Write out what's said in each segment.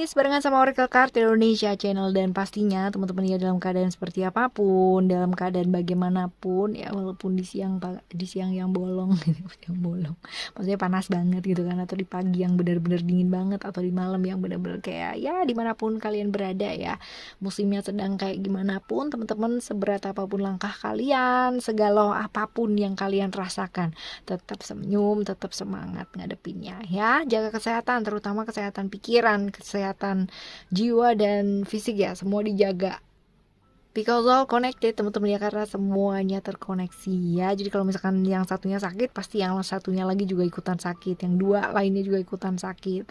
Pisces, barengan sama Oracle Card Indonesia Channel. Dan pastinya teman-teman ya dalam keadaan seperti apapun, dalam keadaan bagaimanapun ya, walaupun di siang yang bolong yang bolong, maksudnya panas banget gitu kan, atau di pagi yang benar-benar dingin banget, atau di malam yang benar-benar kayak ya dimanapun kalian berada ya, musimnya sedang kayak gimana pun teman-teman, seberat apapun langkah kalian, segalau apapun yang kalian rasakan, tetap senyum, tetap semangat ngadepinnya ya. Jaga kesehatan, terutama kesehatan pikiran, kesehatan jiwa dan fisik ya, semua dijaga. Because all connected teman-teman ya, karena semuanya terkoneksi ya. Jadi kalau misalkan yang satunya sakit, pasti yang satunya lagi juga ikutan sakit, yang dua lainnya juga ikutan sakit.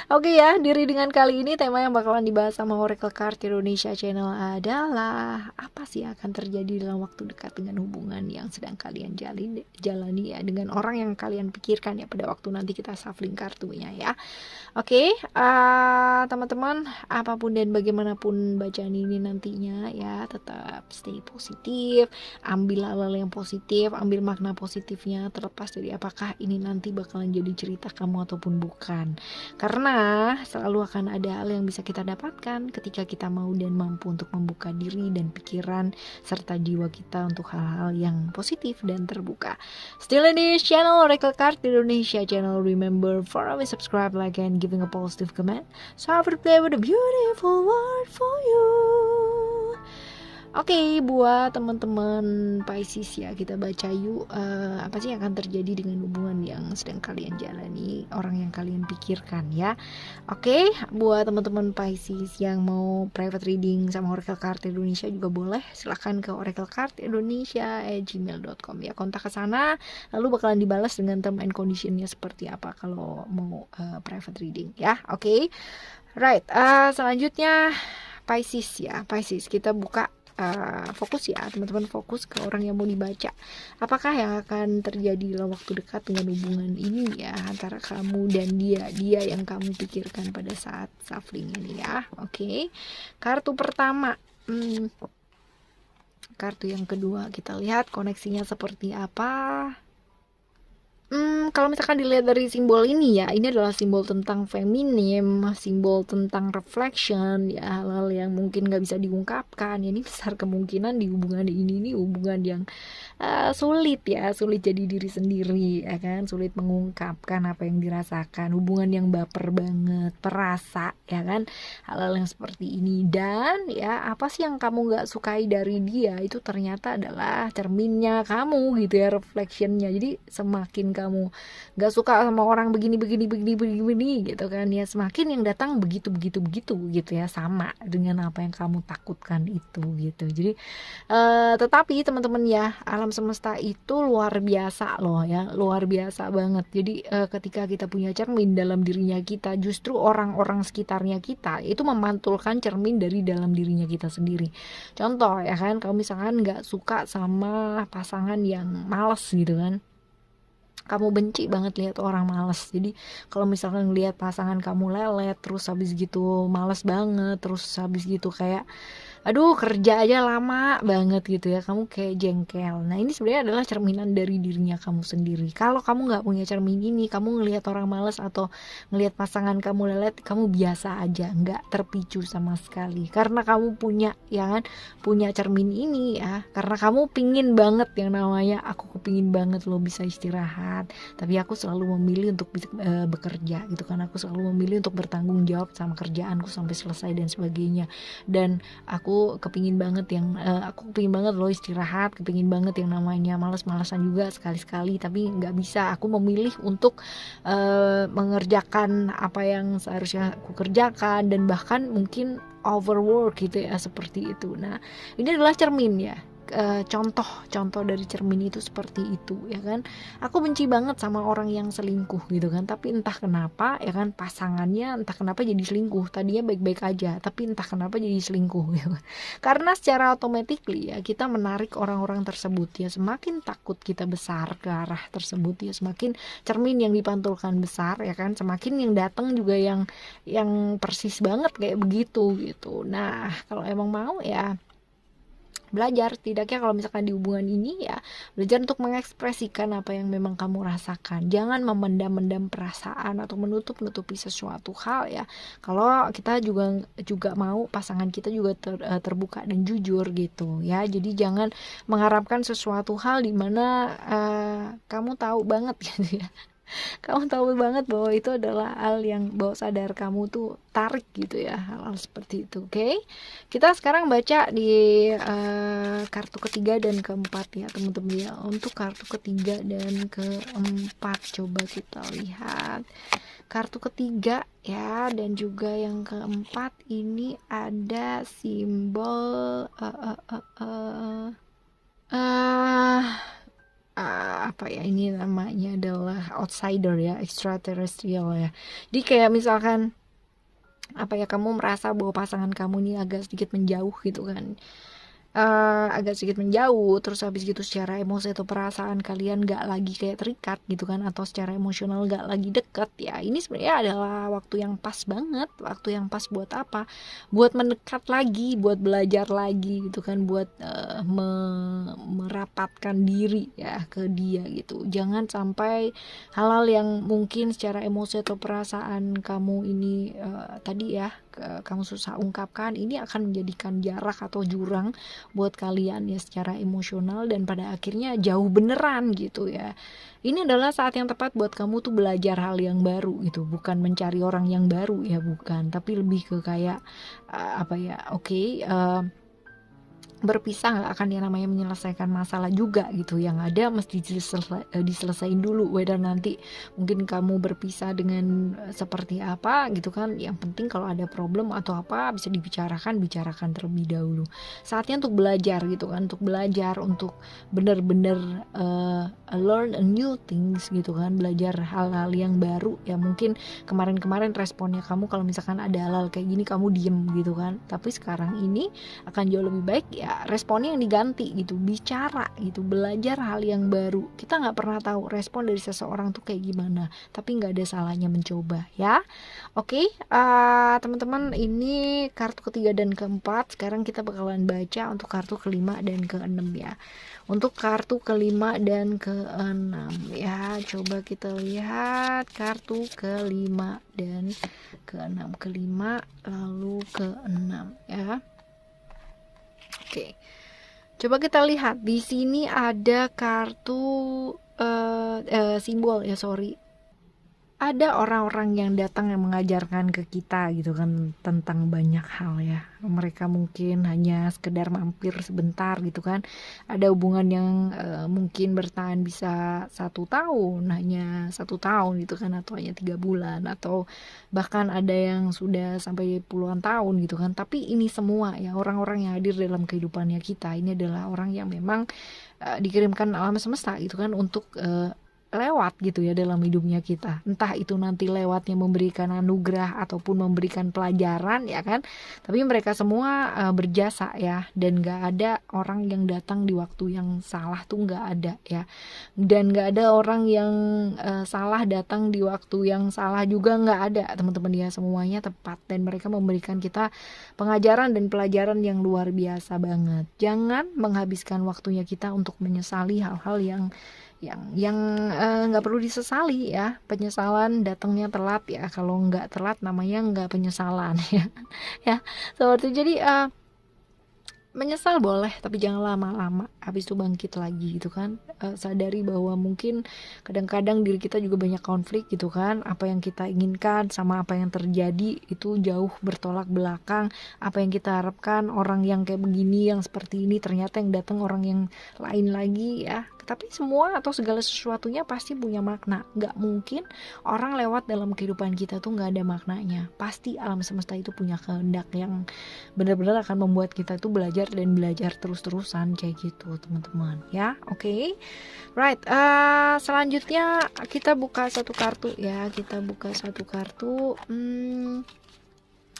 Oke ya, diri dengan kali ini tema yang bakalan dibahas sama Oracle Card Indonesia Channel adalah apa sih yang akan terjadi dalam waktu dekat dengan hubungan yang sedang kalian jalani ya, dengan orang yang kalian pikirkan ya pada waktu nanti kita shuffling kartunya ya. Oke, teman-teman, apapun dan bagaimanapun bacaan ini nantinya ya, tetap stay positif, ambil hal-hal yang positif, ambil makna positifnya, terlepas dari apakah ini nanti bakalan jadi cerita kamu ataupun bukan. Karena selalu akan ada hal yang bisa kita dapatkan ketika kita mau dan mampu untuk membuka diri dan pikiran serta jiwa kita untuk hal-hal yang positif dan terbuka. Still in this channel, Oracle Card Indonesia Channel. Remember, for always subscribe, like, and giving a positive comment. So I will play with a beautiful word for you. Oke, buat teman-teman Pisces ya, kita baca yuk apa sih yang akan terjadi dengan hubungan yang sedang kalian jalani, orang yang kalian pikirkan ya. Oke, buat teman-teman Pisces yang mau private reading sama Oracle Card Indonesia juga boleh, silahkan ke oraclecardindonesia@gmail.com ya, kontak ke sana, lalu bakalan dibalas dengan term and conditionnya seperti apa kalau mau private reading ya. Oke, right, selanjutnya Pisces ya, Pisces kita buka. Fokus ya teman-teman, fokus ke orang yang mau dibaca. Apakah yang akan terjadi dalam waktu dekat dengan hubungan ini ya, antara kamu dan dia yang kamu pikirkan pada saat shuffling ini ya. Oke, kartu pertama, kartu yang kedua, kita lihat koneksinya seperti apa. Kalau misalkan dilihat dari simbol ini ya, ini adalah simbol tentang feminim, simbol tentang reflection ya, hal-hal yang mungkin gak bisa diungkapkan ya. Ini besar kemungkinan di hubungan ini hubungan yang sulit ya, sulit jadi diri sendiri ya kan, sulit mengungkapkan apa yang dirasakan, hubungan yang baper banget, perasa ya kan, hal-hal yang seperti ini. Dan ya, apa sih yang kamu gak sukai dari dia, itu ternyata adalah cerminnya kamu gitu ya, reflectionnya. Jadi semakin kamu gak suka sama orang begini gitu kan ya, semakin yang datang begitu gitu ya, sama dengan apa yang kamu takutkan itu gitu. Jadi tetapi teman-teman ya, alam semesta itu luar biasa loh ya, luar biasa banget. Jadi ketika kita punya cermin dalam dirinya kita, justru orang-orang sekitarnya kita itu memantulkan cermin dari dalam dirinya kita sendiri. Contoh ya kan, kalau misalkan gak suka sama pasangan yang malas gitu kan, kamu benci banget lihat orang malas. Jadi kalau misalkan lihat pasangan kamu lelet, terus habis gitu malas banget, terus habis gitu kayak aduh kerja aja lama banget gitu ya, kamu kayak jengkel. Nah ini sebenarnya adalah cerminan dari dirinya kamu sendiri. Kalau kamu nggak punya cermin ini, kamu ngelihat orang malas atau ngelihat pasangan kamu lelet, kamu biasa aja, nggak terpicu sama sekali. Karena kamu punya ya kan, punya cermin ini ya, karena kamu pingin banget yang namanya, aku kepingin banget lo bisa istirahat, tapi aku selalu memilih untuk bekerja gitu kan, aku selalu memilih untuk bertanggung jawab sama kerjaanku sampai selesai dan sebagainya. Dan aku kepingin banget lo istirahat, kepingin banget yang namanya malas-malasan juga sekali-sekali, tapi nggak bisa, aku memilih untuk mengerjakan apa yang seharusnya aku kerjakan, dan bahkan mungkin overwork gitu ya, seperti itu. Nah ini adalah cermin ya, contoh dari cermin itu seperti itu ya kan. Aku benci banget sama orang yang selingkuh gitu kan, tapi entah kenapa ya kan, pasangannya entah kenapa jadi selingkuh, tadinya baik-baik aja tapi entah kenapa jadi selingkuh gitu. Karena secara automatically ya, kita menarik orang-orang tersebut ya, semakin takut kita besar ke arah tersebut ya, semakin cermin yang dipantulkan besar ya kan, semakin yang datang juga yang persis banget kayak begitu gitu. Nah kalau emang mau ya, belajar tidaknya kalau misalkan di hubungan ini ya, belajar untuk mengekspresikan apa yang memang kamu rasakan. Jangan memendam-mendam perasaan atau menutup-nutupi sesuatu hal ya. Kalau kita juga mau pasangan kita juga terbuka dan jujur gitu ya. Jadi jangan mengharapkan sesuatu hal di mana kamu tahu banget gitu ya. Kamu tahu banget bahwa itu adalah hal yang bawah sadar kamu tuh tarik gitu ya, hal-hal seperti itu. Oke, kita sekarang baca di kartu ketiga dan keempat ya teman-teman ya. Untuk kartu ketiga dan keempat coba kita lihat. Kartu ketiga ya dan juga yang keempat ini ada simbol apa ya, ini namanya adalah outsider ya, extraterrestrial ya. Jadi kayak misalkan apa ya, kamu merasa bahwa pasangan kamu ini agak sedikit menjauh gitu kan, agak sedikit menjauh, terus habis gitu secara emosi atau perasaan kalian gak lagi kayak terikat gitu kan, atau secara emosional gak lagi deket ya. Ini sebenarnya adalah waktu yang pas banget, waktu yang pas buat apa, buat mendekat lagi, buat belajar lagi gitu kan, buat merapatkan diri ya ke dia gitu. Jangan sampai hal-hal yang mungkin secara emosi atau perasaan kamu ini tadi ya kamu susah ungkapkan, ini akan menjadikan jarak atau jurang buat kalian ya secara emosional, dan pada akhirnya jauh beneran gitu ya. Ini adalah saat yang tepat buat kamu tuh belajar hal yang baru gitu, bukan mencari orang yang baru ya, bukan, tapi lebih ke kayak berpisah nggak akan yang namanya menyelesaikan masalah juga gitu. Yang ada mesti diselesain dulu, whether nanti mungkin kamu berpisah dengan seperti apa gitu kan. Yang penting kalau ada problem atau apa bisa bicarakan terlebih dahulu. Saatnya untuk belajar gitu kan, untuk belajar, untuk bener-bener learn a new things gitu kan, belajar hal-hal yang baru ya. Mungkin kemarin-kemarin responnya kamu kalau misalkan ada hal-hal kayak gini kamu diem gitu kan, tapi sekarang ini akan jauh lebih baik ya, responnya yang diganti gitu, bicara gitu, belajar hal yang baru. Kita nggak pernah tahu respon dari seseorang tuh kayak gimana, tapi nggak ada salahnya mencoba ya. Oke, teman-teman, ini kartu ketiga dan keempat. Sekarang kita bakalan baca untuk kartu kelima dan keenam ya. Untuk kartu kelima dan keenam ya, coba kita lihat kartu kelima dan keenam. Kelima lalu keenam ya. Oke, coba kita lihat di sini ada kartu simbol ya, ada orang-orang yang datang yang mengajarkan ke kita gitu kan tentang banyak hal ya. Mereka mungkin hanya sekedar mampir sebentar gitu kan. Ada hubungan yang mungkin bertahan bisa 1 tahun, hanya 1 tahun gitu kan, atau hanya 3 bulan, atau bahkan ada yang sudah sampai puluhan tahun gitu kan. Tapi ini semua ya, orang-orang yang hadir dalam kehidupannya kita ini adalah orang yang memang dikirimkan alam semesta gitu kan untuk lewat gitu ya dalam hidupnya kita. Entah itu nanti lewatnya memberikan anugerah ataupun memberikan pelajaran ya kan. Tapi mereka semua berjasa ya, dan gak ada orang yang datang di waktu yang salah tuh gak ada ya. Dan gak ada orang yang salah datang di waktu yang salah juga, gak ada teman-teman ya. Semuanya tepat, dan mereka memberikan kita pengajaran dan pelajaran yang luar biasa banget. Jangan menghabiskan waktunya kita untuk menyesali hal-hal yang nggak perlu disesali ya. Penyesalan datangnya telat ya, kalau nggak telat namanya nggak penyesalan ya. Ya seperti jadi menyesal boleh, tapi jangan lama-lama, habis itu bangkit lagi gitu kan. Sadari bahwa mungkin kadang-kadang diri kita juga banyak konflik gitu kan. Apa yang kita inginkan sama apa yang terjadi itu jauh bertolak belakang. Apa yang kita harapkan, orang yang kayak begini, yang seperti ini, ternyata yang datang orang yang lain lagi ya. Tapi semua atau segala sesuatunya pasti punya makna. Gak mungkin orang lewat dalam kehidupan kita tuh gak ada maknanya. Pasti alam semesta itu punya kehendak yang benar-benar akan membuat kita tuh belajar dan belajar terus-terusan kayak gitu teman-teman ya. Oke. Right, selanjutnya kita buka satu kartu ya.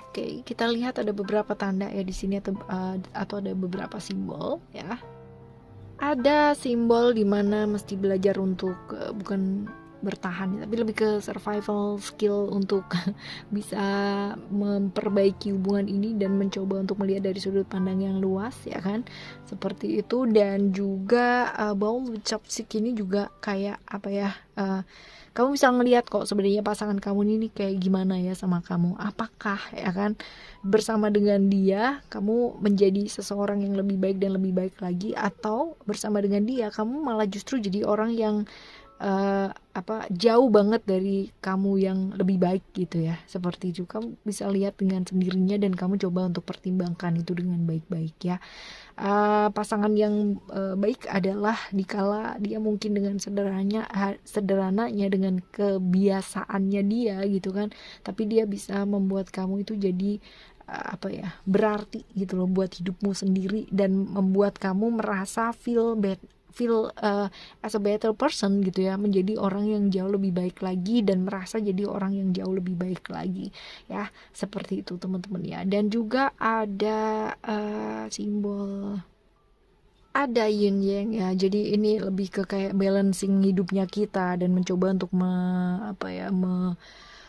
Oke, kita lihat ada beberapa tanda ya di sini, atau ada beberapa simbol ya. Ada simbol dimana mesti belajar untuk bukan bertahan, tapi lebih ke survival skill untuk bisa memperbaiki hubungan ini dan mencoba untuk melihat dari sudut pandang yang luas, ya kan, seperti itu. Dan juga ball with chopstick ini juga kayak apa ya, kamu bisa ngelihat kok sebenarnya pasangan kamu ini kayak gimana ya sama kamu, apakah ya kan bersama dengan dia kamu menjadi seseorang yang lebih baik dan lebih baik lagi, atau bersama dengan dia kamu malah justru jadi orang yang jauh banget dari kamu yang lebih baik gitu ya. Seperti itu kamu bisa lihat dengan sendirinya dan kamu coba untuk pertimbangkan itu dengan baik-baik ya. Pasangan yang baik adalah dikala dia mungkin dengan sederhananya dengan kebiasaannya dia gitu kan, tapi dia bisa membuat kamu itu jadi berarti gitu loh buat hidupmu sendiri, dan membuat kamu merasa feel as a better person gitu ya, menjadi orang yang jauh lebih baik lagi dan merasa jadi orang yang jauh lebih baik lagi ya, seperti itu teman-teman ya. Dan juga ada simbol, ada yin yang ya, jadi ini lebih ke kayak balancing hidupnya kita dan mencoba untuk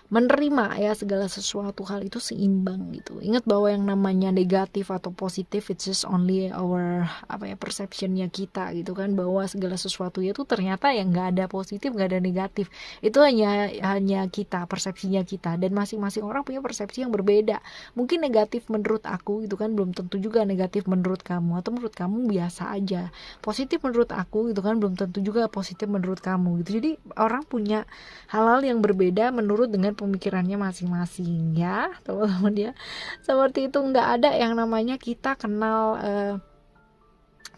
menerima ya segala sesuatu hal itu seimbang gitu. Ingat bahwa yang namanya negatif atau positif it's just only our perceptionnya kita gitu kan, bahwa segala sesuatu itu ternyata yang nggak ada positif nggak ada negatif, itu hanya kita, persepsinya kita, dan masing-masing orang punya persepsi yang berbeda. Mungkin negatif menurut aku gitu kan belum tentu juga negatif menurut kamu, atau menurut kamu biasa aja. Positif menurut aku gitu kan belum tentu juga positif menurut kamu gitu. Jadi orang punya hal-hal yang berbeda menurut dengan pemikirannya masing-masing ya teman-teman ya. Seperti itu, nggak ada yang namanya kita kenal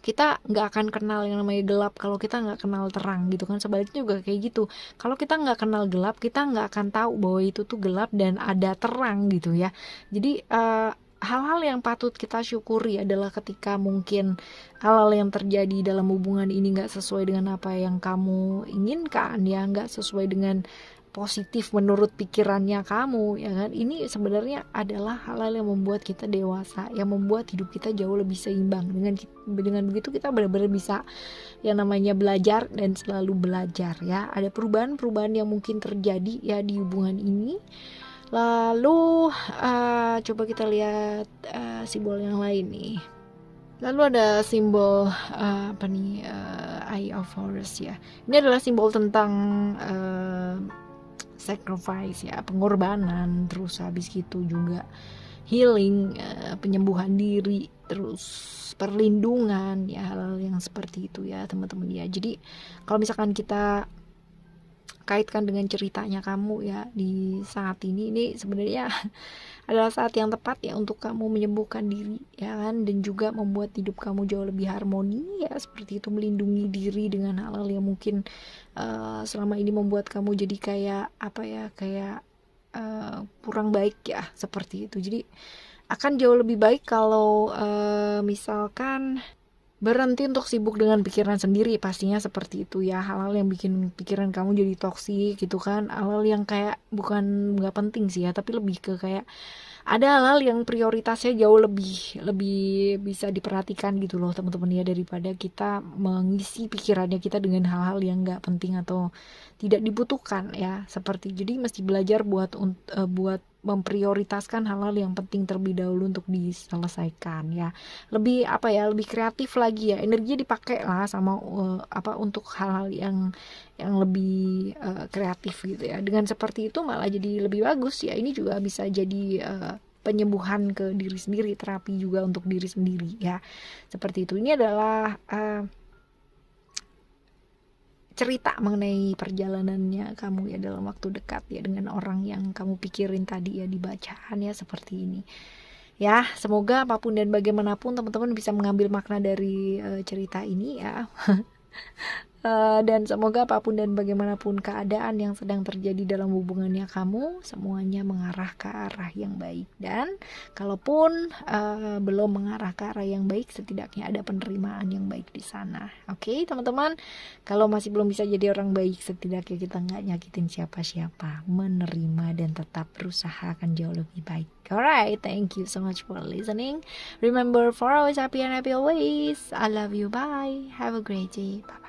kita nggak akan kenal yang namanya gelap kalau kita nggak kenal terang gitu kan. Sebaliknya juga kayak gitu, kalau kita nggak kenal gelap kita nggak akan tahu bahwa itu tuh gelap dan ada terang gitu ya. Jadi hal-hal yang patut kita syukuri adalah ketika mungkin hal-hal yang terjadi dalam hubungan ini nggak sesuai dengan apa yang kamu inginkan ya, nggak sesuai dengan positif menurut pikirannya kamu ya kan. Ini sebenarnya adalah hal-hal yang membuat kita dewasa, yang membuat hidup kita jauh lebih seimbang. Dengan begitu kita benar-benar bisa yang namanya belajar dan selalu belajar ya. Ada perubahan-perubahan yang mungkin terjadi ya di hubungan ini. Lalu coba kita lihat simbol yang lain nih. Lalu ada simbol Eye of Horus ya. Ini adalah simbol tentang sacrifice ya, pengorbanan, terus habis gitu juga healing, penyembuhan diri, terus perlindungan ya, hal-hal yang seperti itu ya teman-teman ya. Jadi kalau misalkan kita kaitkan dengan ceritanya kamu ya di saat ini sebenarnya adalah saat yang tepat ya untuk kamu menyembuhkan diri ya kan, dan juga membuat hidup kamu jauh lebih harmoni ya, seperti itu, melindungi diri dengan hal-hal yang mungkin selama ini membuat kamu jadi kayak kurang baik ya, seperti itu. Jadi akan jauh lebih baik kalau misalkan berhenti untuk sibuk dengan pikiran sendiri, pastinya seperti itu ya. Hal-hal yang bikin pikiran kamu jadi toksik gitu kan, hal-hal yang kayak bukan nggak penting sih ya, tapi lebih ke kayak ada hal-hal yang prioritasnya jauh lebih bisa diperhatikan gitu loh teman-teman ya, daripada kita mengisi pikirannya kita dengan hal-hal yang nggak penting atau tidak dibutuhkan ya, seperti. Jadi mesti belajar buat memprioritaskan hal-hal yang penting terlebih dahulu untuk diselesaikan ya. Lebih lebih kreatif lagi ya, energinya dipakai lah sama untuk hal-hal yang lebih kreatif gitu ya. Dengan seperti itu malah jadi lebih bagus ya. Ini juga bisa jadi penyembuhan ke diri sendiri, terapi juga untuk diri sendiri ya, seperti itu. Ini adalah cerita mengenai perjalanannya kamu ya dalam waktu dekat ya dengan orang yang kamu pikirin tadi ya di bacaan ya, seperti ini ya. Semoga apapun dan bagaimanapun teman-teman bisa mengambil makna dari cerita ini ya. Dan semoga apapun dan bagaimanapun keadaan yang sedang terjadi dalam hubungannya kamu, semuanya mengarah ke arah yang baik. Dan kalaupun belum mengarah ke arah yang baik, setidaknya ada penerimaan yang baik di sana. Oke, teman-teman, kalau masih belum bisa jadi orang baik, setidaknya kita nggak nyakitin siapa-siapa, menerima dan tetap berusaha akan jauh lebih baik. Alright, thank you so much for listening. Remember, for always happy and happy always. I love you. Bye. Have a great day. Bye.